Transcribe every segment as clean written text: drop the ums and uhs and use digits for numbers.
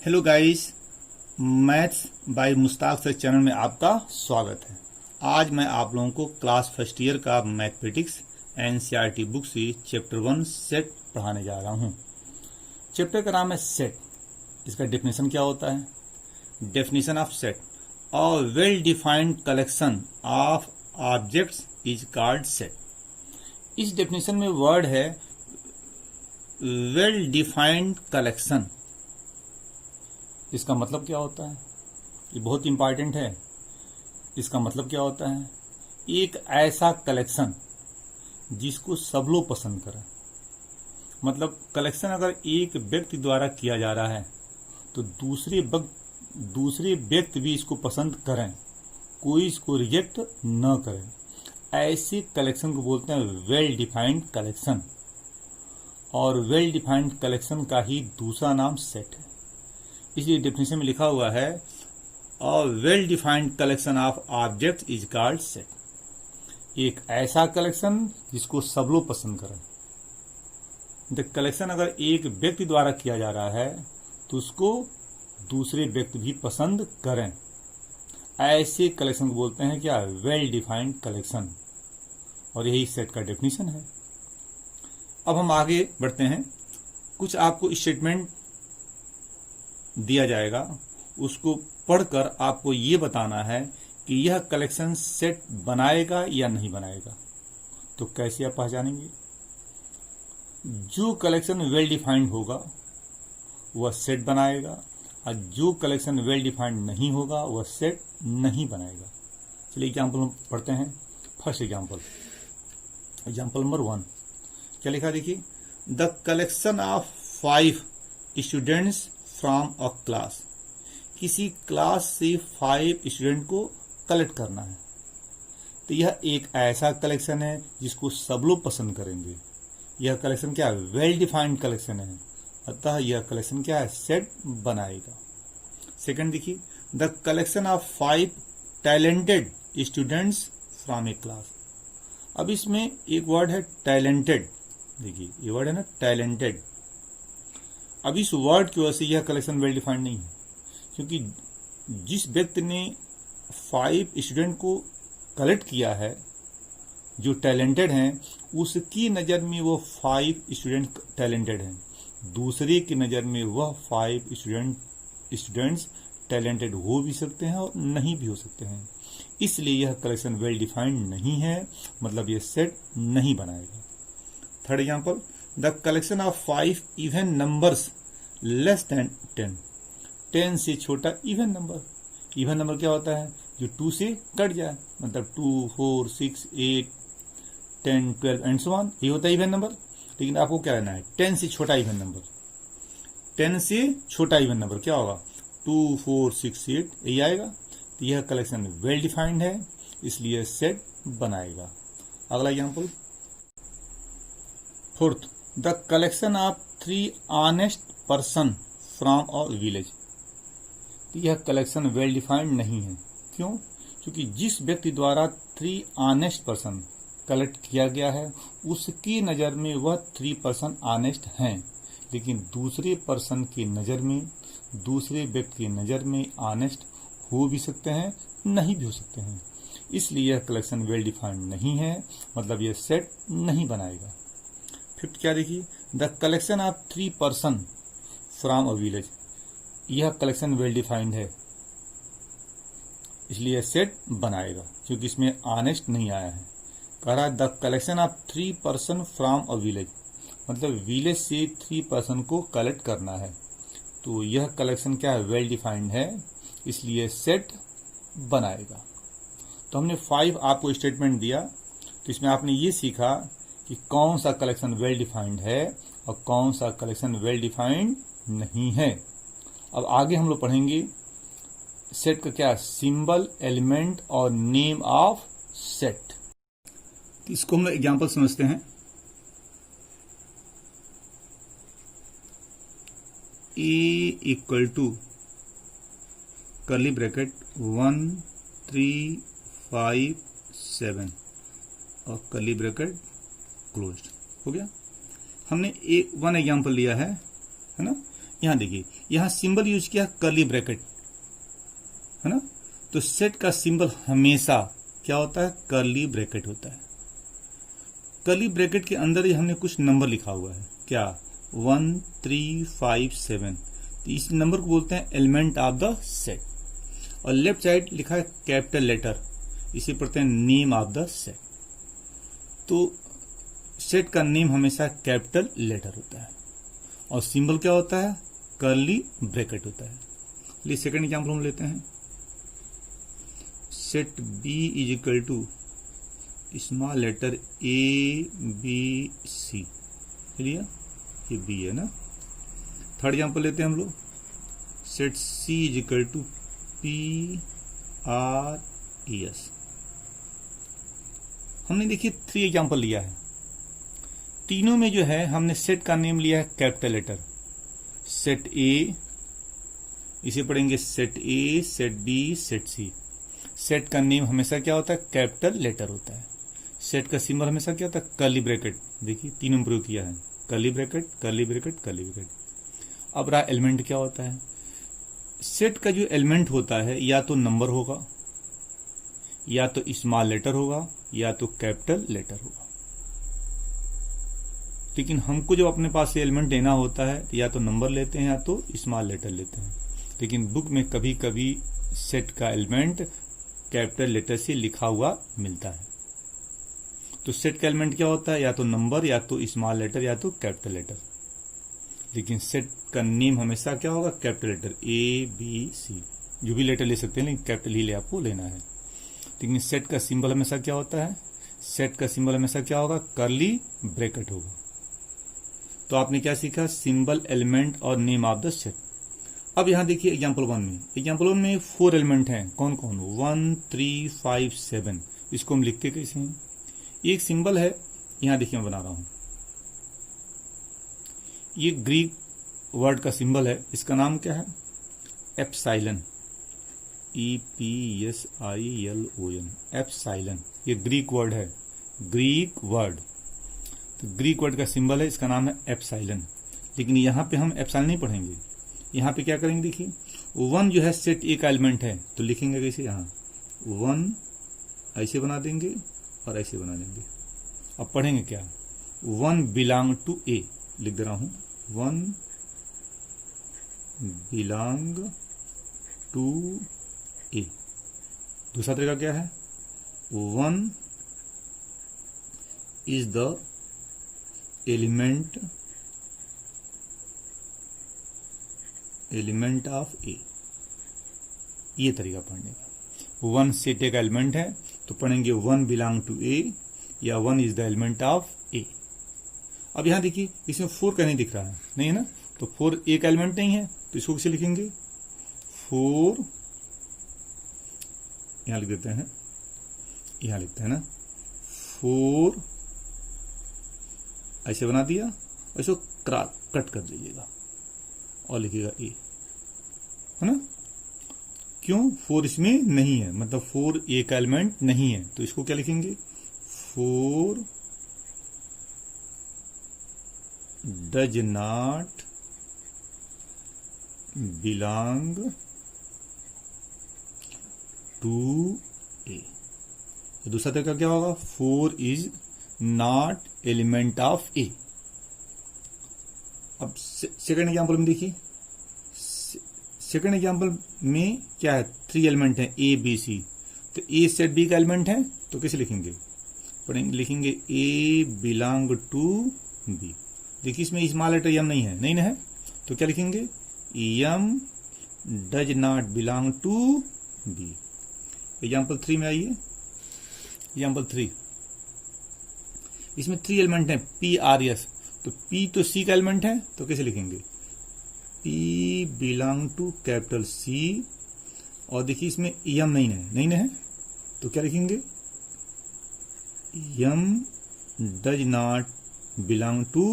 Hello guys, maths by Mushtaq sir channel में आपका स्वागत है। आज मैं आप लोगों को क्लास फर्स्ट ईयर का मैथमेटिक्स एनसीईआरटी बुक से चैप्टर 1 सेट पढ़ाने जा रहा हूं। चैप्टर का नाम है सेट। इसका डेफिनेशन क्या होता है? Definition of set, a well defined collection of objects is called set. इस डेफिनेशन में वर्ड है वेल डिफाइंड कलेक्शन। इसका मतलब क्या होता है? ये बहुत इंपॉर्टेंट है। इसका मतलब क्या होता है? एक ऐसा कलेक्शन जिसको सब लोग पसंद करें। मतलब कलेक्शन अगर एक व्यक्ति द्वारा किया जा रहा है तो दूसरे व्यक्ति भी इसको पसंद करें, कोई इसको रिजेक्ट न करे। ऐसे कलेक्शन को बोलते हैं वेल डिफाइंड कलेक्शन। और वेल डिफाइंड कलेक्शन का ही दूसरा नाम सेट है। इसलिए डेफिनेशन में लिखा हुआ है a well defined collection of object is called set. एक ऐसा कलेक्शन जिसको सब लोग पसंद करें। द कलेक्शन अगर एक व्यक्ति द्वारा किया जा रहा है तो उसको दूसरे व्यक्ति भी पसंद करें। ऐसे कलेक्शन को बोलते हैं क्या? Well defined collection. और यही सेट का डेफिनेशन है। अब हम आगे बढ़ते हैं। कुछ आपको स्टेटमेंट दिया जाएगा, उसको पढ़कर आपको ये बताना है कि यह कलेक्शन सेट बनाएगा या नहीं बनाएगा। तो कैसे आप पहचानेंगे? जो कलेक्शन वेल डिफाइंड होगा वह सेट बनाएगा, और जो कलेक्शन वेल डिफाइंड नहीं होगा वह सेट नहीं बनाएगा। चलिए एग्जाम्पल हम पढ़ते हैं। फर्स्ट एग्जाम्पल नंबर 1 क्या लिखा देखिए। The collection of 5 students from a class. किसी क्लास से 5 स्टूडेंट को कलेक्ट करना है। तो यह एक ऐसा कलेक्शन है जिसको सब लोग पसंद करेंगे। यह कलेक्शन क्या है? वेल डिफाइंड कलेक्शन है। अतः यह कलेक्शन क्या है? सेट बनाएगा। सेकंड देखिए, the collection of 5 talented students from A class. अब इसमें एक वर्ड है टैलेंटेड। देखिए ये वर्ड है ना, टैलेंटेड। अब इस वर्ड की वजह से यह कलेक्शन वेल डिफाइंड नहीं है, क्योंकि जिस व्यक्ति ने 5 स्टूडेंट को कलेक्ट किया है जो टैलेंटेड हैं, उसकी नज़र में वो 5 स्टूडेंट टैलेंटेड हैं। दूसरे की नज़र में वह 5 स्टूडेंट्स टैलेंटेड हो भी सकते हैं और नहीं भी हो सकते हैं। इसलिए यह कलेक्शन वेल डिफाइंड नहीं है, मतलब यह सेट नहीं बनाएगा। Third example, the collection of 5 even numbers less than 10। 10 से छोटा इवन नंबर। इवन नंबर क्या होता है? जो 2 से कट जाए, मतलब 2, 4, 6, 8, 10, 12 एंड सो ऑन, ये होता है इवन नंबर। लेकिन आपको क्या करना है? 10 से छोटा इवन नंबर। 10 से छोटा इवन नंबर क्या होगा? 2, 4, 6, 8 यही आएगा। तो यह कलेक्शन वेल डिफाइंड है, इसलिए सेट बनाएगा। अगला example fourth, the collection of 3 honest person from a village. यह कलेक्शन वेल डिफाइंड नहीं है। क्यों? क्योंकि जिस व्यक्ति द्वारा 3 ऑनेस्ट पर्सन कलेक्ट किया गया है उसकी नज़र में वह 3 पर्सन ऑनेस्ट हैं, लेकिन दूसरे पर्सन की नज़र में, दूसरे व्यक्ति की नज़र में ऑनेस्ट हो भी सकते हैं, नहीं भी हो सकते हैं। इसलिए यह कलेक्शन वेल डिफाइंड नहीं है, मतलब यह सेट नहीं बनाएगा। फिफ्थ क्या देखिए, the collection of 3 person from a village. यह कलेक्शन वेल डिफाइंड है, इसलिए सेट बनाएगा, क्योंकि इसमें ऑनेस्ट नहीं आया है। कह रहा है the collection of 3 person from a village, मतलब विलेज से 3 पर्सन को कलेक्ट करना है। तो यह कलेक्शन क्या है? वेल डिफाइंड है, इसलिए सेट बनाएगा। तो हमने 5 आपको स्टेटमेंट दिया। तो इसमें आपने ये सीखा कि कौन सा कलेक्शन वेल डिफाइंड है और कौन सा कलेक्शन वेल डिफाइंड नहीं है। अब आगे हम लोग पढ़ेंगे सेट का क्या? सिंबल, एलिमेंट और नेम ऑफ सेट। इसको हम लोग एग्जाम्पल समझते हैं। ए इक्वल टू कर्ली ब्रैकेट 1, 3, 5, 7 और कर्ली ब्रैकेट क्लोज्ड हो गया। हमने एक 1 एग्जाम्पल लिया है ना। यहां देखिए, यहां सिंबल यूज किया कर्ली ब्रैकेट, है ना। तो सेट का सिंबल हमेशा क्या होता है, कर्ली ब्रैकेट होता है। कर्ली ब्रैकेट के अंदर ही हमने कुछ नंबर लिखा हुआ है, क्या 1 3 5 7। तो इस नंबर को बोलते हैं एलिमेंट ऑफ द सेट। और लेफ्ट साइड लिखा है कैपिटल लेटर, इसे पढ़ते हैं नेम ऑफ द सेट। तो सेट का नेम हमेशा कैपिटल लेटर होता है और सिंबल क्या होता है, कर्ली ब्रैकेट होता है। चलिए सेकंड एग्जाम्पल हम लेते हैं। Set B is equal to small letter A B C, चलिए ये बी है ना। थर्ड एग्जाम्पल लेते हैं हम लोग। Set C is equal to P R E S. हमने देखिए 3 एग्जाम्पल लिया है, तीनों में जो है हमने सेट का नेम लिया है कैपिटल लेटर। सेट ए, इसे पढ़ेंगे set A, set B, set C. Set का नेम हमेशा क्या होता है, कैपिटल लेटर होता है। सेट का सिंबल हमेशा क्या होता है, कर्ली ब्रैकेट। देखिए तीनों में प्रयोग किया है, curly bracket, curly bracket, curly bracket. अब रहा एलिमेंट क्या होता है। सेट का जो एलिमेंट होता है या तो नंबर होगा, या तो स्मॉल लेटर होगा, या तो कैपिटल लेटर होगा। लेकिन हमको जब अपने पास से एलिमेंट लेना होता है तो या तो नंबर लेते हैं या तो स्मॉल लेटर लेते हैं। लेकिन बुक में कभी कभी सेट का एलिमेंट कैपिटल लेटर से लिखा हुआ मिलता है। तो सेट का एलिमेंट क्या होता है, या तो नंबर, या तो स्मॉल लेटर, या तो कैपिटल लेटर। लेकिन सेट का नेम हमेशा क्या होगा, capital letter, A B C. जो भी लेटर ले सकते हैं लेकिन कैपिटल ही आपको लेना है। लेकिन सेट का सिंबल हमेशा क्या होता है, सेट का सिंबल हमेशा क्या होगा, कर्ली ब्रैकेट होगा। तो आपने क्या सीखा, सिंबल, एलिमेंट और नेम ऑफ द सेट। अब यहां देखिए एग्जाम्पल 1 में, एग्जाम्पल 1 में 4 एलिमेंट हैं। कौन कौन, 1 3 5 7। इसको हम लिखते कैसे हैं, एक सिंबल है, यहां देखिए मैं बना रहा हूं, ये ग्रीक वर्ड का सिंबल है। इसका नाम क्या है, एप्सिलॉन, EPSILON, एप्सिलॉन। ये ग्रीक वर्ड है, ग्रीक वर्ड। तो ग्रीक वर्ड का सिंबल है, इसका नाम है एप्सिलॉन। लेकिन यहां पे हम एप्सिलॉन नहीं पढ़ेंगे, यहां पे क्या करेंगे, देखिए 1 जो है सेट ए का एलिमेंट है, तो लिखेंगे कैसे, यहां 1 ऐसे बना देंगे और ऐसे बना देंगे। अब पढ़ेंगे क्या, 1 बिलोंग टू ए, लिख दे रहा हूं 1 बिलोंग टू ए। दूसरा तरीका क्या है, 1 इज द एलिमेंट ऑफ ए। ये तरीका पढ़ने का, 1 सेट ए का एलिमेंट है तो पढ़ेंगे 1 बिलोंग टू ए, या 1 इज द एलिमेंट ऑफ ए। अब यहां देखिए इसमें 4 कहीं दिख रहा है, नहीं है ना, तो 4 ए का एलिमेंट नहीं है, तो इसको कैसे लिखेंगे, 4 यहां लिख देते हैं, यहां लिखते हैं ना 4, ऐसे बना दिया, इसको कट कर दीजिएगा और लिखिएगा ए, है ना। क्यों, 4 इसमें नहीं है, मतलब 4 ए का एलिमेंट नहीं है, तो इसको क्या लिखेंगे, 4 डज नॉट बिलोंग टू ए। दूसरा तरीका क्या होगा, 4 इज नॉट एलिमेंट ऑफ ए। अब सेकेंड एग्जाम्पल में देखिए, सेकेंड एग्जाम्पल में क्या है, 3 एलिमेंट है ए बी सी। तो ए सेट बी का एलिमेंट है, तो कैसे लिखेंगे, पढ़ेंगे, लिखेंगे ए बिलोंग टू बी। देखिए इसमें स्मॉल लेटर यम नहीं है, नहीं ना है, तो क्या लिखेंगे, m does not belong to B. Example 3 में आइए, एग्जाम्पल 3, इसमें 3 एलिमेंट है पी आर एस। तो पी तो सी का एलिमेंट है, तो कैसे लिखेंगे, P belong to capital C. और देखिए इसमें यम नहीं है, नहीं है, तो क्या लिखेंगे, m does not belong to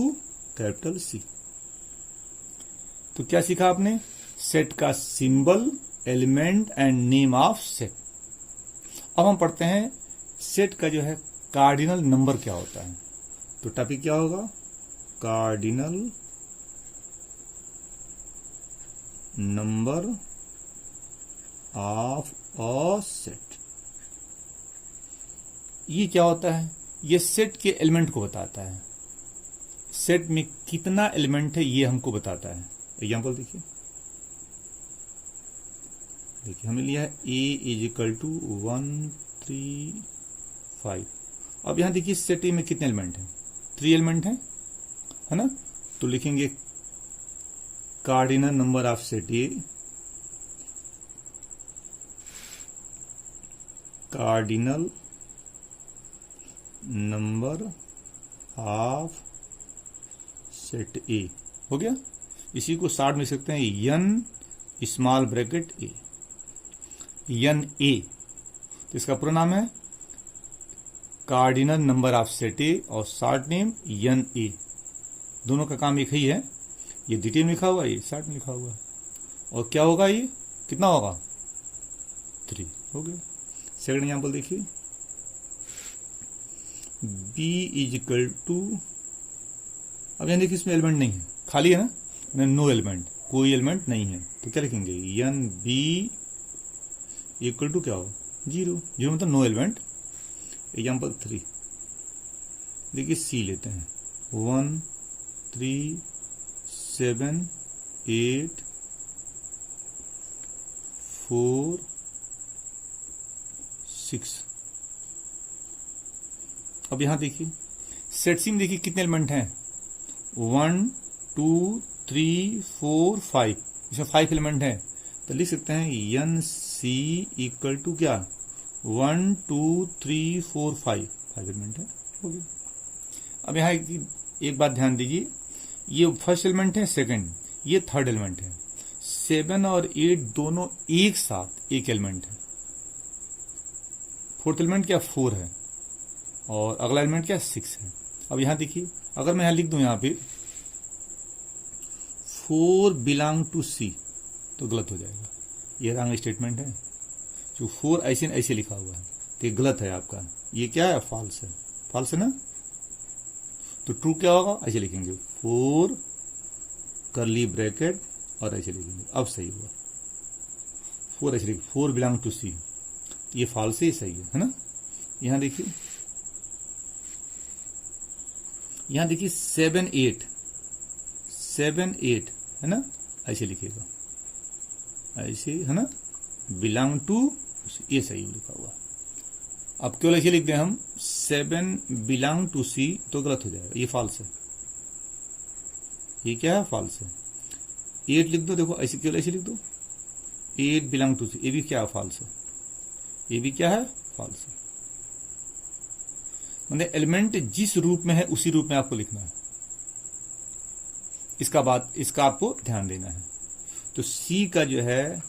capital C. तो क्या सीखा आपने, सेट का symbol, element and name of set. अब हम पढ़ते हैं सेट का जो है कार्डिनल नंबर क्या होता है। तो टॉपिक क्या होगा, cardinal number of a set. ये क्या होता है? ये सेट के एलिमेंट को बताता है। सेट में कितना एलिमेंट है ये हमको बताता है। एग्जाम्पल देखिए, हमने लिया है a इज इक्वल टू 1 3 5। अब यहां देखिए सेट ए में कितने एलिमेंट हैं? 3 एलिमेंट हैं, है ना? तो लिखेंगे cardinal number of set A, cardinal number of set A. हो गया। इसी को शॉर्ट में लिख सकते हैं N small bracket A, N A. तो इसका पूरा नाम है cardinal number of set A और शॉर्ट नेम एन ए। दोनों का काम एक ही है। ये डिटेल में लिखा हुआ है, ये शॉर्ट में लिखा हुआ है। और क्या होगा? ये कितना होगा? 3 हो गया। सेकंड एग्जाम्पल देखिए, b इज इक्वल टू, अब यहां देखिए इसमें एलिमेंट नहीं है, खाली है ना, नो एलिमेंट, कोई एलिमेंट नहीं है। तो क्या लिखेंगे? एन बी इक्वल टू क्या हो? 0। 0 मतलब नो एलिमेंट। एग्जाम्पल 3 देखिए, सी लेते हैं 1 3 7 8 4 6। अब यहां देखिए सेट सी में देखिए कितने एलिमेंट हैं? 1 2 3 4 5। इसमें 5 एलिमेंट हैं। तो लिख सकते हैं एन सी इक्वल टू क्या? 1 2 3 4 5। 5 एलिमेंट है। हो गया। अब यहाँ एक बात ध्यान दीजिए, ये फर्स्ट एलिमेंट है, सेकंड ये थर्ड एलिमेंट है। 7 और 8 दोनों एक साथ एक एलिमेंट है। फोर्थ एलिमेंट क्या? 4 है। और अगला एलिमेंट क्या? 6 है। अब यहां देखिए, अगर मैं यहां लिख दूं यहां पे 4 बिलोंग टू सी, तो गलत हो जाएगा। ये रॉन्ग स्टेटमेंट है। जो 4 ऐसे ऐसे लिखा हुआ है तो ये गलत है आपका। ये क्या है? फॉल्स है। फॉल्स है ना? तो ट्रू क्या होगा? ऐसे लिखेंगे 4 कर्ली ब्रैकेट और ऐसे लिखेंगे। अब सही हुआ। 4 ऐसे लिखेंगे, 4 बिलोंग टू सी। ये फॉल्स ही सही है ना? यहां देखिए, यहां देखिए 7 8 है ना? ऐसे लिखेगा, ऐसे है ना? बिलोंग टू, ये सही लिखा हुआ। अब केवल ऐसे लिख दें हम 7 बिलोंग टू सी, तो गलत हो जाएगा। ये फॉल्स है। ये क्या है? फॉल्स है। 8 लिख दो, देखो ऐसे, केवल ऐसे लिख दो 8 बिलोंग टू सी। ये भी क्या है? फॉल्स है। ये भी क्या है? फॉल्स है। मतलब एलिमेंट जिस रूप में है उसी रूप में आपको लिखना है। इसका आपको ध्यान देना है। तो सी का जो है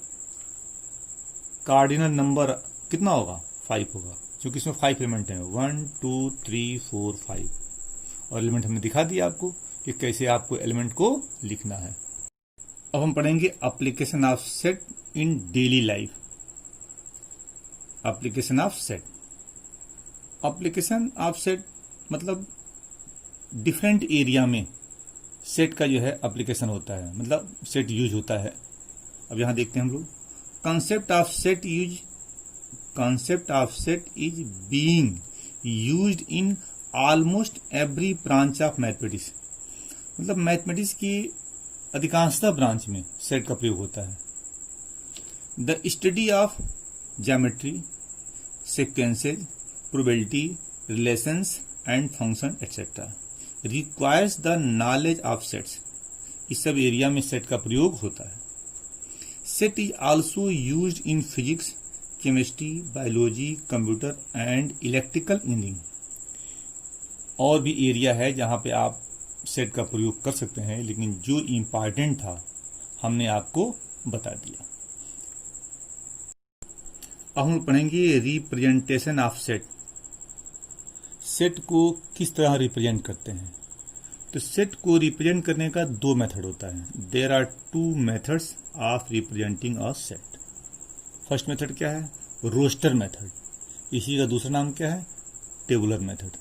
कार्डिनल नंबर कितना होगा? 5 होगा, क्योंकि इसमें 5 एलिमेंट हैं। 1 2 3 4 5। और एलिमेंट हमने दिखा दिया आपको कि कैसे आपको एलिमेंट को लिखना है। अब हम पढ़ेंगे application of set in daily life. Application of set. Application of set मतलब डिफरेंट एरिया में सेट का जो है एप्लीकेशन होता है, मतलब सेट यूज होता है। अब यहां देखते हैं हम लोग, concept of set is being used in almost every branch of mathematics. मतलब मैथमेटिक्स की अधिकांशतः ब्रांच में सेट का प्रयोग होता है। The study of geometry, sequences, probability, relations and function etcetera requires the knowledge of sets. इस सब एरिया में सेट का प्रयोग होता है। Set is also used in physics, chemistry, biology, computer and electrical engineering. और भी एरिया है जहां पे आप सेट का प्रयोग कर सकते हैं, लेकिन जो इंपॉर्टेंट था हमने आपको बता दिया। अब हम पढ़ेंगे रिप्रेजेंटेशन ऑफ सेट। सेट को किस तरह रिप्रेजेंट करते हैं? तो सेट को रिप्रेजेंट करने का 2 मेथड होता है। There are 2 methods of representing a set. First method क्या है? Roster method. इसी का दूसरा नाम क्या है? Tabular method.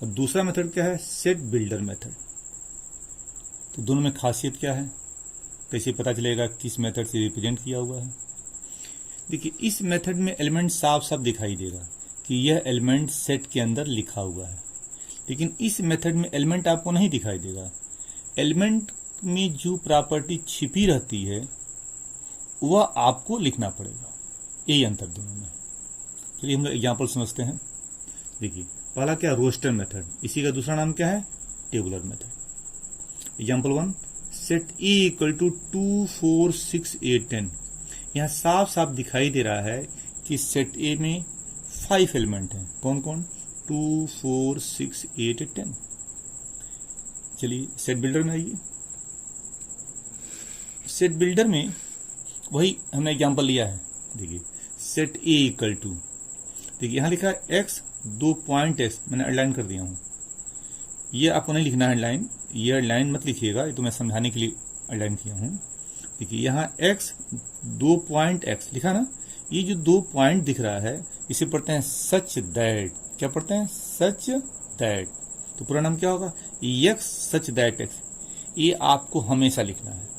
और दूसरा मेथड क्या है? Set builder method. तो दोनों में खासियत क्या है? कैसे पता चलेगा किस मेथड से रिप्रेजेंट किया हुआ है? देखिए, इस मेथड में एलिमेंट साफ साफ दिखाई देगा कि यह एलिमेंट सेट के अंदर लिखा हुआ है, लेकिन इस मेथड में एलिमेंट आपको नहीं दिखाई देगा। एलिमेंट में जो प्रॉपर्टी छिपी रहती है वह आपको लिखना पड़ेगा। यही अंतर दोनों में। चलिए हम लोग एग्जाम्पल समझते हैं। देखिए, पहला क्या, रोस्टर मेथड, इसी का दूसरा नाम क्या है, tabular method. Example 1, set A equal to 2 4 6 8 10। यहां साफ साफ दिखाई दे रहा है कि सेट ए में 5 एलिमेंट हैं। कौन कौन, 2 4 6 8 10। चलिए सेट बिल्डर में आइए। सेट बिल्डर में वही हमने एग्जाम्पल लिया है। देखिए, सेट ए इक्वल टू, देखिए यहां लिखा है एक्स, 2 पॉइंट एक्स, मैंने हेडलाइन कर दिया हूं। ये आपको नहीं लिखना है हेडलाइन, ये हेडलाइन मत लिखिएगा, ये तो मैं समझाने के लिए हेडलाइन किया हूं। देखिए यहां एक्स 2 पॉइंट एक्स लिखा ना, ये जो 2 पॉइंट दिख रहा है इसे पढ़ते हैं सच दैट। क्या पढ़ते हैं, सच दैट। तो पूरा नाम क्या होगा, एक्स सच दैट एक्स। ये आपको हमेशा लिखना है।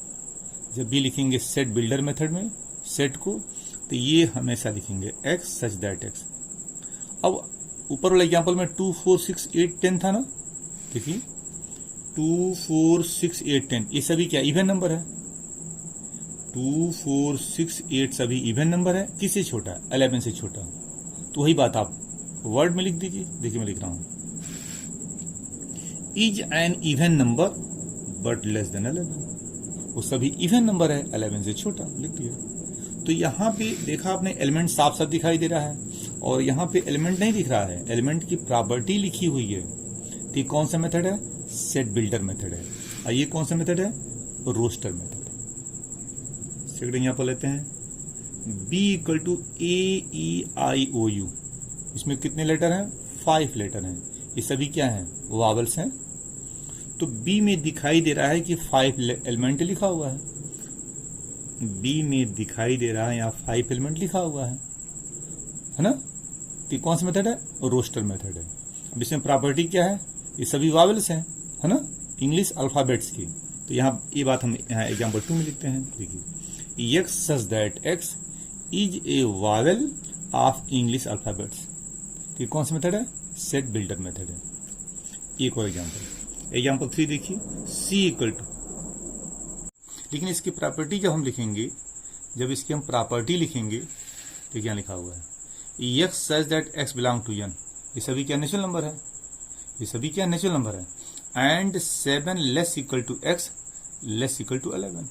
जब भी लिखेंगे सेट बिल्डर मेथड में सेट को, तो ये हमेशा लिखेंगे एक्स सच दैट एक्स। अब ऊपर वाले एग्जाम्पल में 2 4 6 8 10 था ना, देखिए 2 4 6 8 10 ये सभी क्या इवन नंबर है। 2 4 6 8 सभी इवन नंबर है। किससे छोटा है, 11 से छोटा। तो वही बात आप वर्ड में लिख दीजिए। देखिए मैं लिख रहा हूं, is an even number but less than 11। वो सभी इवन नंबर है, 11 से छोटा, लिख दिया। तो यहां पे देखा आपने, एलिमेंट साफ साफ दिखाई दे रहा है और यहां पे एलिमेंट नहीं दिख रहा है, एलिमेंट की प्रॉपर्टी लिखी हुई है। तो ये कौन सा मेथड है, सेट बिल्डर मेथड है। और ये कौन सा मेथड है, रोस्टर मेथड। सेकंड एग्जांपल लेते हैं, b इक्वल टू AEIOU। इसमें कितने लेटर हैं, 5 लेटर हैं। ये सभी क्या हैं, वावल्स हैं। तो B में दिखाई दे रहा है कि 5 एलिमेंट लिखा हुआ है। B में दिखाई दे रहा है यहाँ 5 एलिमेंट लिखा हुआ है ना। तो कौन सा मेथड है, रोस्टर मेथड है। अब इसमें प्रॉपर्टी क्या है, ये सभी वावल्स हैं, है ना, इंग्लिश अल्फाबेट्स की। तो यहाँ ये बात हम यहाँ एग्जाम्पल 2 में लिखते हैं। देखिए, x such that x is a Wavell of English alphabets. तो कौन सा मेथड है, सेट बिल्डर मेथड है। एक और एग्जाम्पल 3 देखिए, सी इक्वल टू, लेकिन इसकी प्रॉपर्टी जब हम लिखेंगे, जब इसकी हम प्रॉपर्टी लिखेंगे तो क्या लिखा हुआ है, x such that x belong to N. ये सभी क्या नेचुरल नंबर है, ये सभी क्या नेचुरल नंबर है। And 7 less equal to x less equal to 11।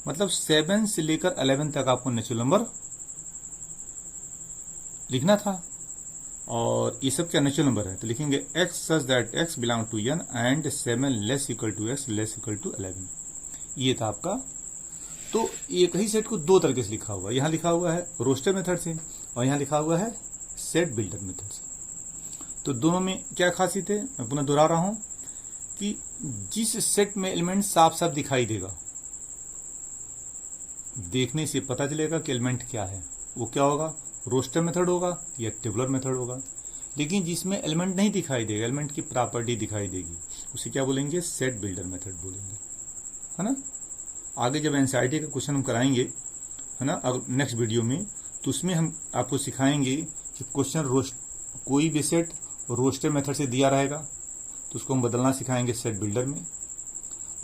मतलब 7 से लेकर 11 तक आपको नेचुरल नंबर लिखना था और ये सब क्या नेचुरल नंबर है। तो लिखेंगे x such that x belong to N and 7 less equal to x less equal to 11। ये था आपका। तो एक ही सेट को 2 तरीके से लिखा हुआ है। यहां लिखा हुआ है रोस्टर मेथड से और यहां लिखा हुआ है सेट बिल्डर मेथड से। तो दोनों में क्या खासियत है, मैं पुनः दोहरा रहा हूं कि जिस सेट में एलिमेंट साफ साफ दिखाई देगा, देखने से पता चलेगा कि एलिमेंट क्या है, वो क्या होगा, रोस्टर मेथड होगा या टेबुलर मेथड होगा। लेकिन जिसमें एलिमेंट नहीं दिखाई देगा, एलिमेंट की प्रॉपर्टी दिखाई देगी, उसे क्या बोलेंगे, सेट बिल्डर मेथड बोलेंगे, है ना। आगे जब एनसीईआरटी का क्वेश्चन हम कराएंगे, है ना, नेक्स्ट वीडियो में, तो उसमें हम आपको सिखाएंगे कि क्वेश्चन कोई भी सेट रोस्टर मेथड से दिया रहेगा तो उसको हम बदलना सिखाएंगे सेट बिल्डर में,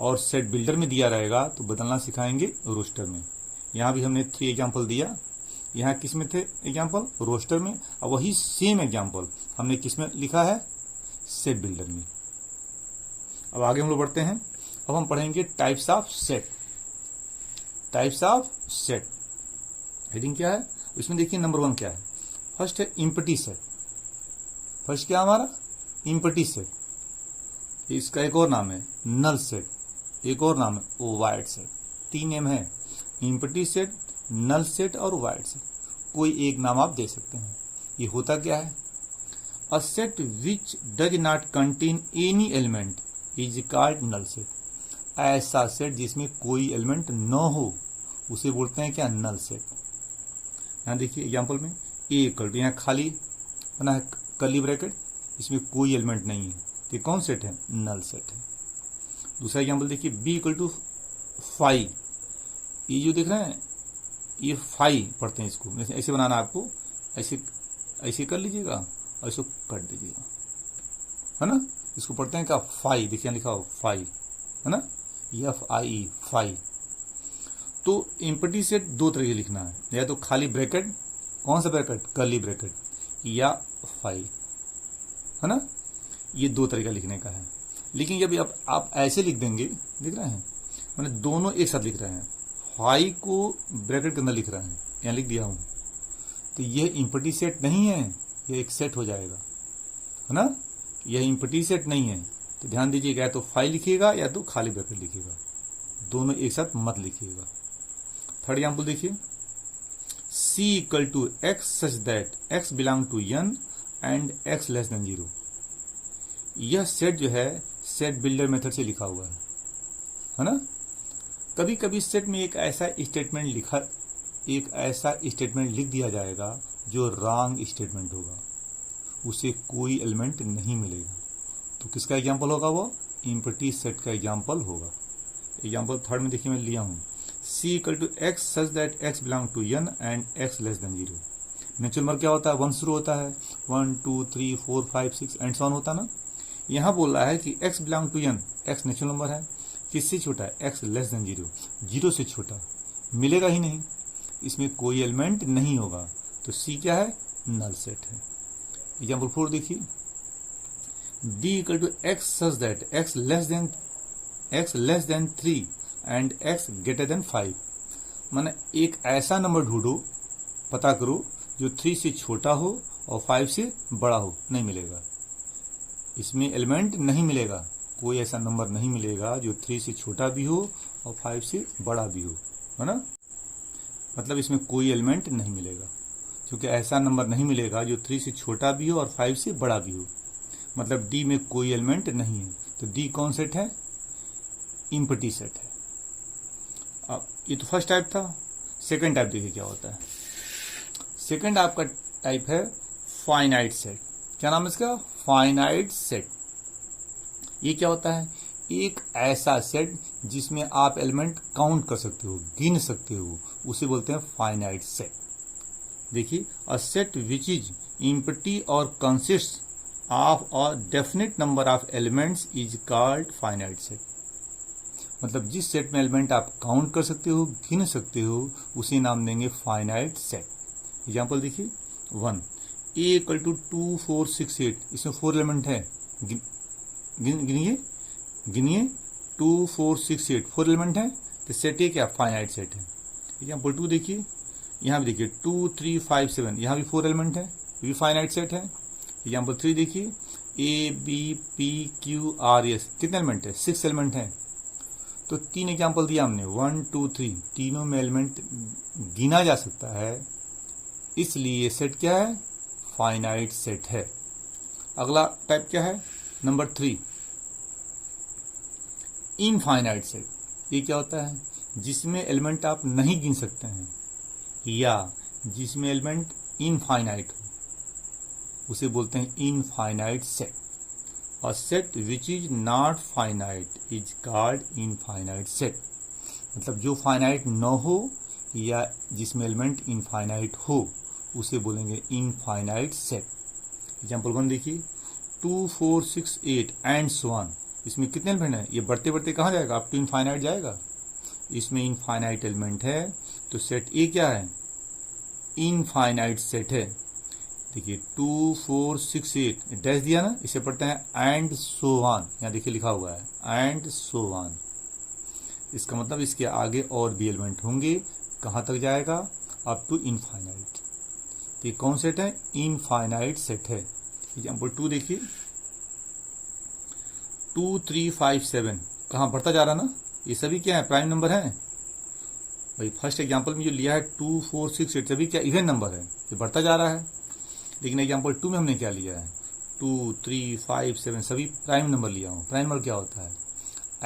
और सेट बिल्डर में दिया रहेगा तो बदलना सिखाएंगे रोस्टर में। यहाँ भी हमने 3 एग्जाम्पल दिया। यहाँ किस में थे एग्जाम्पल, रोस्टर में, और वही सेम एग्जाम्पल हमने किस में लिखा है, सेट बिल्डर में। अब आगे हम लोग बढ़ते हैं। अब हम पढ़ेंगे types of set. Types of set heading क्या है, इसमें देखिए नंबर 1 क्या है, फर्स्ट है इम्पटी सेट। फर्स्ट क्या हमारा, इम्पटी सेट। इसका एक और नाम है नल सेट, एक और नाम है वाइड सेट। 3 नेम है, इम्पटी सेट, नल सेट और वाइड सेट। कोई एक नाम आप दे सकते हैं। ये होता क्या है, a set which does not contain any element is called null set. ऐसा सेट जिसमें कोई एलिमेंट न हो उसे बोलते हैं क्या, नल सेट। यहां देखिए एग्जांपल में ए इक्वल टू, यहाँ खाली बना है कर्ली ब्रैकेट, इसमें कोई एलिमेंट नहीं है, तो कौन सेट है, नल सेट है। दूसरा एग्जांपल देखिए, बी इक्वल टू 5, ये जो देख रहे हैं ये फाई पढ़ते हैं इसको, ऐसे बनाना आपको, ऐसे ऐसे कर लीजिएगा और इसको कट दीजिएगा, है ना। इसको पढ़ते हैं क्या, फाई, देखिए लिखा हो फाई, है ना, FIE फाई। तो एम्प्टी सेट दो तरह से लिखना है, या तो खाली ब्रैकेट, कौन सा ब्रैकेट, कर्ली ब्रैकेट, या फाई, है ना। ये दो तरीका लिखने का है। लेकिन जब आप ऐसे लिख देंगे, लिख रहे हैं, मैंने दोनों एक साथ लिख रहे हैं, फाई को ब्रैकेट के अंदर लिख रहे हैं, यहां लिख दिया हूं, तो यह एम्प्टी सेट नहीं है, यह एक सेट हो जाएगा, है ना। यह एम्प्टी सेट नहीं है, तो ध्यान दीजिएगा, या तो फाई लिखिएगा या तो खाली ब्रैकेट लिखिएगा, दोनों एक साथ मत लिखिएगा। थर्ड एग्जाम्पल देखिए, C equal to x such that x belong to n and x less than 0। यह सेट जो है सेट बिल्डर मेथड से लिखा हुआ है ना। कभी कभी सेट में एक ऐसा स्टेटमेंट लिख दिया जाएगा जो रॉन्ग स्टेटमेंट होगा, उसे कोई एलिमेंट नहीं मिलेगा, तो किसका एग्जाम्पल होगा, वो एम्प्टी सेट का एग्जाम्पल होगा। एग्जाम्पल थर्ड में देखिए मैं लिया हूं, C equal to x such that x belong to n and x less than 0। Natural number क्या होता है, 1 शुरू होता है, 1 2 3 4 5 6 एंड सो ऑन होता ना। यहां बोल रहा है कि x belong to n, x natural number है, किससे छोटा है, x लेस देन 0, 0 से छोटा, मिलेगा ही नहीं, इसमें कोई एलिमेंट नहीं होगा, तो C क्या है, नल सेट है। एग्जाम्पल 4 देखिए, D equal to x such that x less than 3 and x greater than 5। माने एक ऐसा नंबर ढूंढो, पता करो जो 3 से छोटा हो और 5 से बड़ा हो, नहीं मिलेगा, इसमें एलिमेंट नहीं मिलेगा, कोई ऐसा नंबर नहीं मिलेगा जो 3 से छोटा भी हो और 5 से बड़ा भी हो, है ना। मतलब इसमें कोई एलिमेंट नहीं मिलेगा, क्योंकि ऐसा नंबर नहीं मिलेगा जो 3 से छोटा भी हो और 5 से बड़ा भी हो, मतलब डी में कोई एलिमेंट नहीं है। तो डी कौन सेट है, एम्प्टी सेट है। अब ये तो फर्स्ट टाइप था। सेकंड टाइप देखिए क्या होता है। सेकंड आपका टाइप है फाइनाइट सेट। क्या नाम है इसका, फाइनाइट सेट। ये क्या होता है, एक ऐसा सेट जिसमें आप एलिमेंट काउंट कर सकते हो, गिन सकते हो, उसे बोलते हैं फाइनाइट सेट। देखिए, a set which is empty और consist of a definite number of elements is called finite set. मतलब जिस सेट में एलिमेंट आप काउंट कर सकते हो, गिन सकते हो, उसे नाम देंगे फाइनाइट सेट। एग्जाम्पल देखिए, 1 a इक्वल टू 2 4 6 8, इसमें 4 एलिमेंट है, गिनिए 2 4 6 8, 4 एलिमेंट है, तो सेट ए क्या, फाइनाइट सेट है। एग्जाम्पल 2 देखिए, यहां भी देखिए 2 3 5 7, यहां भी 4 एलिमेंट है, ये भी फाइनाइट सेट है। एग्जाम्पल 3 देखिए, A B P Q R S, कितने एलिमेंट है, 6 एलिमेंट है। तो 3 एग्जाम्पल दिया हमने, 1 2 3, तीनों में एलिमेंट गिना जा सकता है, इसलिए सेट क्या है, फाइनाइट सेट है। अगला टाइप क्या है, नंबर 3, इनफाइनाइट सेट। ये क्या होता है, जिसमें एलिमेंट आप नहीं गिन सकते हैं या जिसमें एलिमेंट इनफाइनाइट हो, उसे बोलते हैं इनफाइनाइट सेट। और set which is not finite is called infinite set. मतलब जो फाइनाइट न हो या जिसमें एलिमेंट इनफाइनाइट हो, उसे बोलेंगे इनफाइनाइट सेट। एग्जाम्पल 1 देखिए, 2 4 6 8 एंड सो ऑन, इसमें कितने एलिमेंट है, ये बढ़ते बढ़ते कहाँ जाएगा, अप टू इनफाइनाइट जाएगा, इसमें इनफाइनाइट एलिमेंट है, तो सेट ए क्या है, इनफाइनाइट सेट है। देखिए 2 4 6 8 डैश दिया ना, इसे पढ़ते हैं एंड सो ऑन, यहाँ देखिए लिखा हुआ है एंड सो ऑन। इसका मतलब इसके आगे और भी एलिमेंट होंगे, कहां तक जाएगा, अप टू इनफाइनाइट। तो ये कौन सेट है, इनफाइनाइट सेट है। एग्जाम्पल 2 देखिए, 2 3 5 7, कहां बढ़ता जा रहा ना, ये सभी क्या है, प्राइम नंबर है भाई। फर्स्ट एग्जाम्पल में जो लिया है 2 4 6 8, सभी क्या इवन नंबर है, ये बढ़ता जा रहा है। लेकिन एग्जाम्पल 2 में हमने क्या लिया है, 2 3 5 7, सभी प्राइम नंबर लिया हूं। प्राइम नंबर क्या होता है,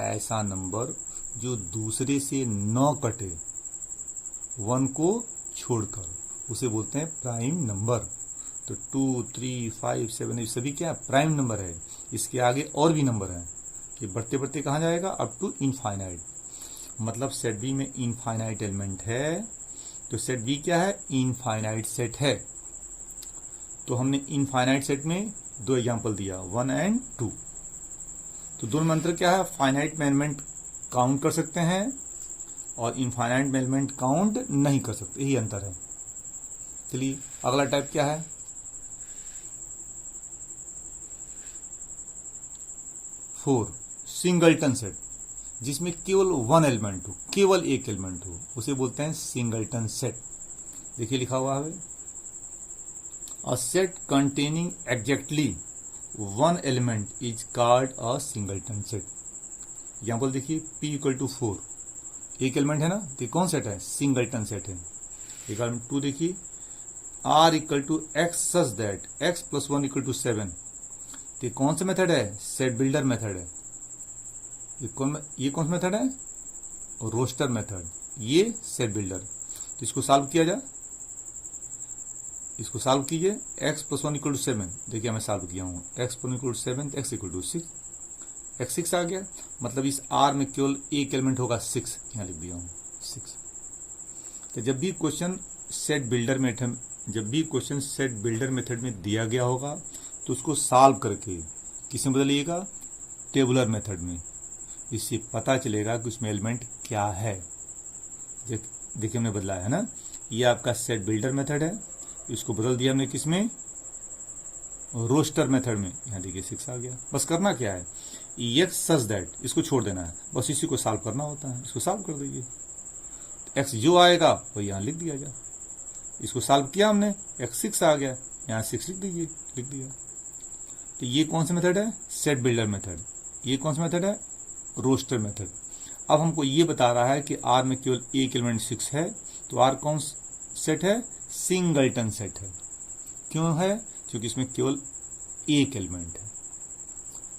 ऐसा नंबर जो दूसरे से न कटे, 1 को छोड़कर, उसे बोलते हैं प्राइम नंबर। तो 2 3 5 7 ये सभी क्या प्राइम नंबर है, इसके आगे और भी नंबर है, ये बढ़ते बढ़ते कहां जाएगा, अप टू इनफाइनाइट। मतलब सेट बी में इनफाइनाइट एलिमेंट है, तो सेट बी क्या है? इनफाइनाइट सेट है। तो हमने इनफाइनाइट सेट में दो एग्जांपल दिया, 1 एंड 2। तो दोनों मंत्र क्या है? फाइनाइट में एलिमेंट काउंट कर सकते हैं और इनफाइनाइट में एलिमेंट काउंट नहीं कर सकते, यही अंतर है। चलिए अगला टाइप क्या है? 4 सिंगलटन सेट, जिसमें केवल वन एलिमेंट हो, केवल एक एलिमेंट हो, उसे बोलते हैं सिंगलटन सेट। देखिए लिखा हुआ है, a set containing exactly one element is called a singleton set. Example देखिए, P इक्वल टू 4, एक एलिमेंट है ना, तो ये कौन सेट है? सिंगलटन सेट है। एग्जाम्पल 2 देखिए, R equal to x such that x plus 1 equal to 7, तो कौन सा मेथड है? सेट बिल्डर मेथड है। ये कौन सा मेथड है? रोस्टर मेथड, ये सेट बिल्डर। तो इसको सॉल्व किया जाए, इसको सॉल्व कीजिए, x प्लस 1 इक्वल टू 7, देखिए मैं सॉल्व किया हूँ, x plus 1 equal to 7, x equal to 6, x 6 आ गया। मतलब इस R में केवल एक एलिमेंट होगा 6, यहाँ लिख दिया हूँ 6। तो जब भी क्वेश्चन सेट बिल्डर मेथड में दिया गया होगा तो उसको सॉल्व करके किसमें बदलिएगा? टेबुलर मेथड में। इससे पता चलेगा कि उसमें एलिमेंट क्या है। देखिए हमने बदला है ना, ये आपका सेट बिल्डर मेथड है, इसको बदल दिया हमने किसमें? रोस्टर मेथड में। यहाँ देखिए 6 आ गया। बस करना क्या है? एक्स सच दैट, इसको छोड़ देना है, बस इसी को सॉल्व करना होता है। इसको सॉल्व कर दीजिए, एक्स जो आएगा वो यहाँ लिख दिया जाए। इसको सॉल्व किया हमने, एक्स 6 आ गया, यहाँ 6 लिख दीजिए, लिख दिया। तो ये कौन सा मेथड है? Set builder method. ये कौन सा मेथड है? Roster method. अब हमको ये बता रहा है कि आर में केवल एक एलिमेंट 6 है, तो आर कौन सेट है? सिंगलटन सेट है। क्यों है? क्योंकि इसमें केवल एक एलिमेंट है।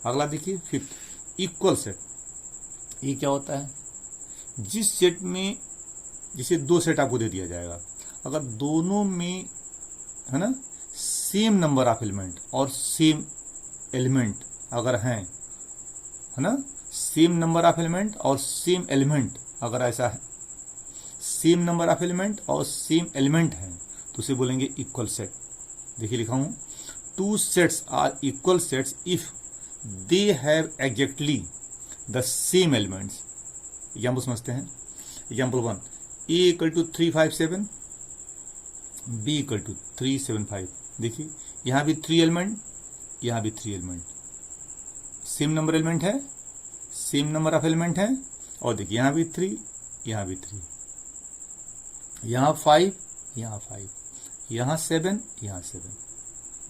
अगला देखिए 5th, इक्वल सेट। ये क्या होता है? जिस सेट में, जिसे दो सेट आपको दे दिया जाएगा, अगर दोनों में है ना सेम नंबर ऑफ एलिमेंट और सेम एलिमेंट अगर हैं, है ना, सेम नंबर ऑफ एलिमेंट और सेम एलिमेंट अगर ऐसा है, सेम नंबर ऑफ एलिमेंट और सेम एलिमेंट है, तो उसे बोलेंगे इक्वल सेट। देखिए लिखा हूं, 2 sets are equal sets if they have exactly the same elements. Example समझते हैं। Example 1, A equal to 357, B equal to 375। देखिए यहां भी 3 एलिमेंट, यहां भी 3 एलिमेंट, सेम नंबर एलिमेंट है, सेम नंबर ऑफ एलिमेंट है। और देखिए यहां भी 3, यहां भी 3, यहां 5, यहां 5, यहां 7, यहां 7।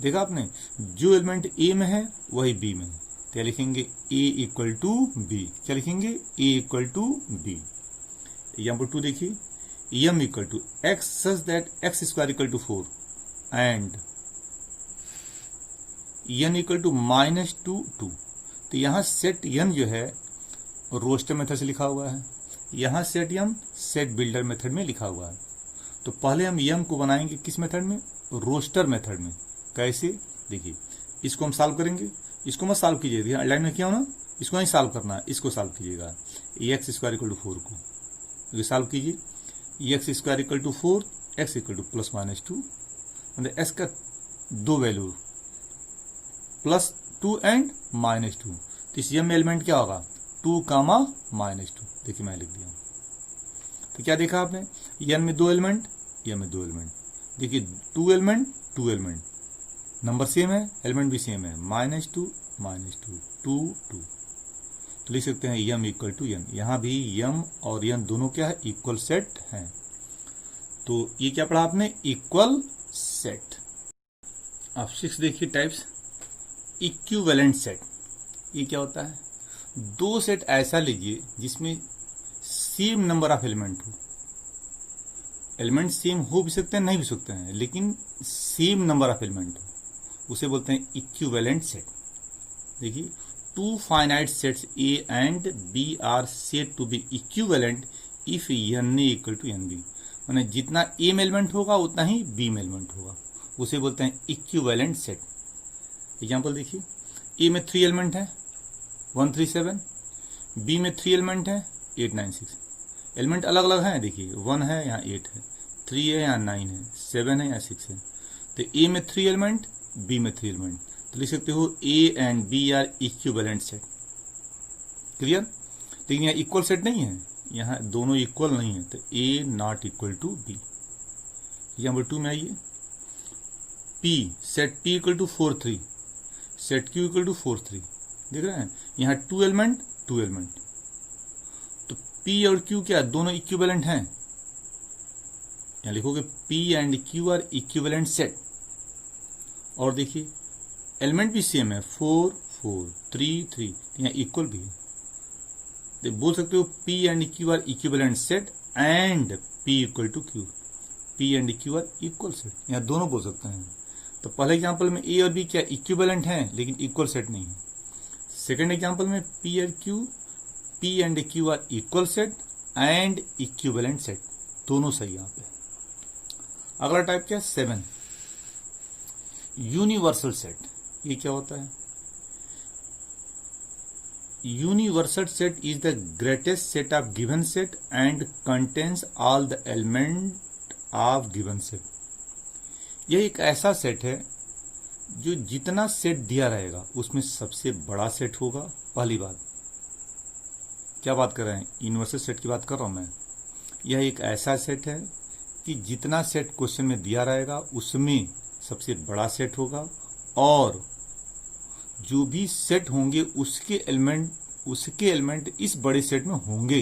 देखा आपने, जो एलिमेंट ए में है वही बी में है, क्या लिखेंगे? A equal to B. क्या लिखेंगे? A equal to B. Example 2 देखिए, M equal to x such that x square equal to 4 and N equal to -2 2। तो यहां सेट एन जो है रोस्टर मेथड से लिखा हुआ है, यहां set M set builder method में लिखा हुआ है। तो पहले हम एम को बनाएंगे किस मेथड में? रोस्टर मेथड में। कैसे? देखिए इसको हम सॉल्व करेंगे, इसको मत सॉल्व कीजिएगा, लाइन में किया हो ना, इसको नहीं सॉल्व करना है, इसको सॉल्व कीजिएगा। एक्स स्क्वायर इक्वल टू 4 को ये सॉल्व कीजिए, x square equal to 4, x equal to plus -2, मतलब एक्स का दो वैल्यू +2 एंड -2। तो इस में एलिमेंट क्या होगा? 2, -2। देखिए मैं लिख दिया। तो क्या देखा आपने? एन में 2 एलिमेंट, एन में 2 एलिमेंट। देखिए 2 एलिमेंट, 2 एलिमेंट, नंबर सेम है, एलिमेंट भी सेम है, -2 -2 2 2। तो लिख सकते हैं यम इक्वल टू एन। यहां भी यम और एन दोनों क्या है? इक्वल सेट हैं। तो ये क्या पढ़ा आपने? Equal set. अब 6 देखिए टाइप्स। इक्विवेलेंट सेट, ये क्या होता है? दो सेट ऐसा लीजिए जिसमें सेम नंबर ऑफ एलिमेंट हो। एलिमेंट सेम हो भी सकते हैं, नहीं भी सकते हैं, लेकिन सेम नंबर ऑफ एलिमेंट हो, उसे बोलते हैं इक्विवेलेंट सेट। देखिए 2 finite sets A and B are said to be equivalent if n equal to nb। माने जितना A में एलिमेंट होगा उतना ही B में एलिमेंट होगा, उसे बोलते हैं इक्विवेलेंट सेट। एग्जाम्पल देखिए, A में 3 एलिमेंट है 137, B में 3 एलिमेंट है 896। एलिमेंट अलग अलग हैं, देखिए 1 है यहाँ 8 है, 3 है यहाँ 9 है, 7 है यहाँ 6 है। तो ए में 3 एलिमेंट, बी में 3 एलिमेंट, तो लिख सकते हो A and B are equivalent set. Clear? लेकिन यहाँ इक्वल सेट नहीं है, यहाँ दोनों इक्वल नहीं है, तो A not equal to B. Number 2 में आइए, P set P equal to 4 3, set Q equal to 4 3, देख रहे हैं यहाँ 2 एलिमेंट 2 एलिमेंट, तो पी और क्यू क्या दोनों इक्विवेलेंट हैं। यहाँ लिखोगे P and Q are equivalent set. और देखिए एलिमेंट भी सेम है, 4 4 3 3, यहाँ इक्वल भी है, तो बोल सकते हो P and Q are equivalent set and P equal to Q, P and Q are equal set, यहाँ दोनों बोल सकते हैं। तो पहले एग्जांपल में ए और बी क्या इक्विवेलेंट हैं लेकिन इक्वल सेट नहीं है। सेकंड एग्जांपल में P and Q are equal set and equivalent set, दोनों सही यहाँ पे। अगला टाइप क्या है 7, यूनिवर्सल सेट। ये क्या होता है? Universal set is the greatest set of given set and contains all the element of given set. यह एक ऐसा सेट है जो जितना सेट दिया रहेगा उसमें सबसे बड़ा सेट होगा। पहली बात, क्या बात कर रहे हैं? यूनिवर्सल सेट की बात कर रहा हूं मैं। यह एक ऐसा सेट है कि जितना सेट क्वेश्चन में दिया रहेगा उसमें सबसे बड़ा सेट होगा, और जो भी सेट होंगे उसके एलिमेंट इस बड़े सेट में होंगे।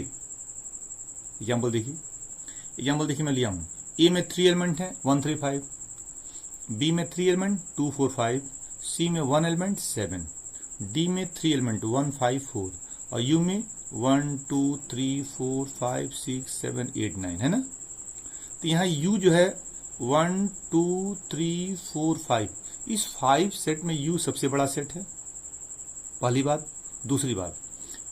एग्जाम्पल देखिए मैं लिया हूं, ए में 3 एलिमेंट है 1 3 5, बी में 3 एलिमेंट 2 4 5, सी में 1 एलिमेंट 7, डी में 3 एलिमेंट 1 5 4, और यू में 1 2 3 4 5 6 7 8 9 है ना। तो यहाँ यू जो है 1 2 3 4 5, इस 5 सेट में यू सबसे बड़ा सेट है, पहली बात। दूसरी बात,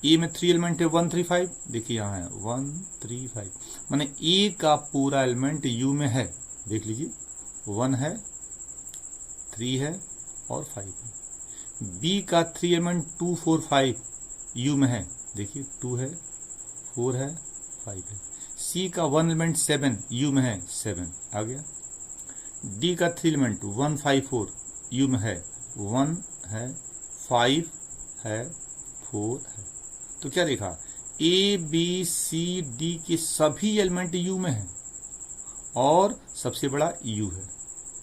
ए में 3 एलिमेंट है 1 3 5, देखिए यहाँ है 1 3 5, माने ए का पूरा एलिमेंट यू में है, देख लीजिए 1 है 3 है और 5 है। बी का 3 एलिमेंट 2 4 5 यू में है, देखिए 2 है 4 है 5 है। सी का 1 एलिमेंट 7 यू में है 7 आ गया। डी का 3 एलिमेंट 1 5 4 यू में है 1 है 5 है 4 है। तो क्या देखा, ए बी सी डी के सभी एलिमेंट यू में है और सबसे बड़ा यू है।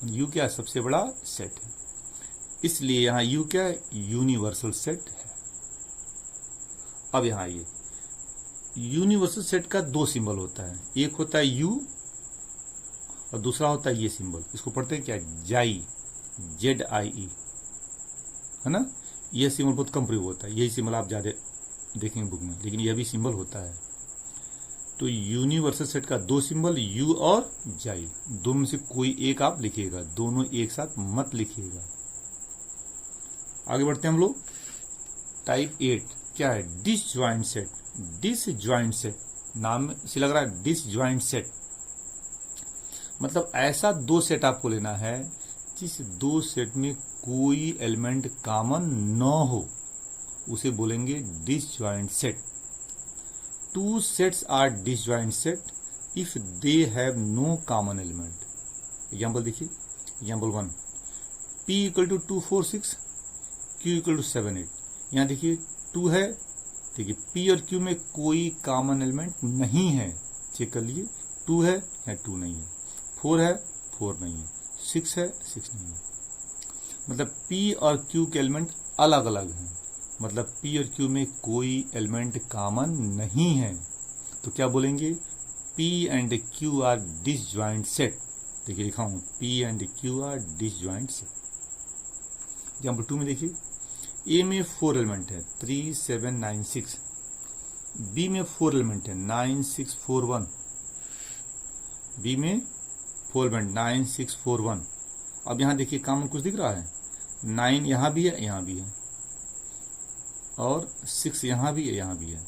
यू क्या है? सबसे बड़ा सेट है, इसलिए यहां यू क्या है? यूनिवर्सल सेट है। अब यहां आइए, यूनिवर्सल सेट का 2 सिंबल होता है, एक होता है यू और दूसरा होता है ये सिंबल, इसको पढ़ते हैं क्या? जाई, ZIE, है ना। यह सिंबल बहुत कम प्रयोग होता है, यही सिंबल आप ज्यादा देखेंगे बुक में, लेकिन यह भी सिंबल होता है। तो यूनिवर्सल सेट का 2 सिंबल यू और जाई, दोनों में से कोई एक आप लिखिएगा, दोनों एक साथ मत लिखिएगा। आगे बढ़ते हैं हम लोग। टाइप 8 क्या है? Disjoint set. डिसजॉइंट सेट नाम से लग रहा है डिसजॉइंट सेट, मतलब ऐसा 2 सेट आपको लेना है जिस 2 सेट में कोई एलिमेंट कॉमन न हो, उसे बोलेंगे disjoint set. 2 sets are disjoint set if they have no common element। Example देखिए, example 1, P equal to 2 4 6, Q equal to 7 8। यहाँ देखिए 2 है, देखिए P और Q में कोई कॉमन एलिमेंट नहीं है, चेक कर लीजिए। 2 है, यहाँ 2 नहीं है, 4 है 4 नहीं है, 6 है 6 नहीं है, मतलब P और Q के एलिमेंट अलग अलग हैं, मतलब P और Q में कोई एलिमेंट कॉमन नहीं है। तो क्या बोलेंगे? P and Q are disjoint set. देखिए लिखा हूं, P and Q are disjoint set. Example 2 में देखिए, A में 4 एलिमेंट है 3 7 9 6, B में 4 एलिमेंट है 9 6 4 1, B में 4 एलिमेंट 9 6 4 1। अब यहां देखिए कॉमन कुछ दिख रहा है, 9 यहां भी है, यहां भी है, और 6 यहां भी है, यहां भी है।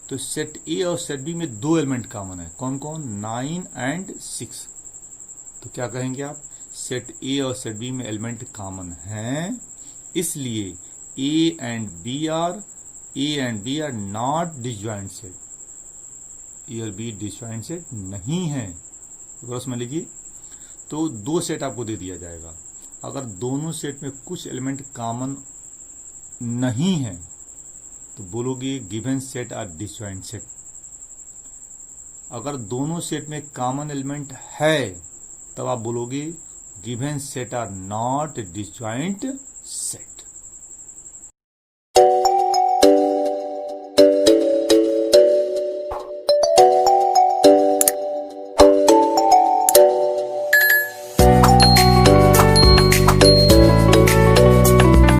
तो सेट ए और सेट बी में 2 एलिमेंट कॉमन है, कौन कौन? 9 एंड 6। तो क्या कहेंगे आप? सेट ए और सेट बी में एलिमेंट कॉमन हैं, इसलिए A and B are not disjoint set. A और बी डिसजॉइंट सेट नहीं है, क्रॉस में लिखिए। तो दो सेट आपको दे दिया जाएगा। अगर दोनों सेट में कुछ एलिमेंट कॉमन नहीं है तो बोलोगे given set are disjoint set. अगर दोनों सेट में कॉमन एलिमेंट है तब आप बोलोगे given set are not disjoint set.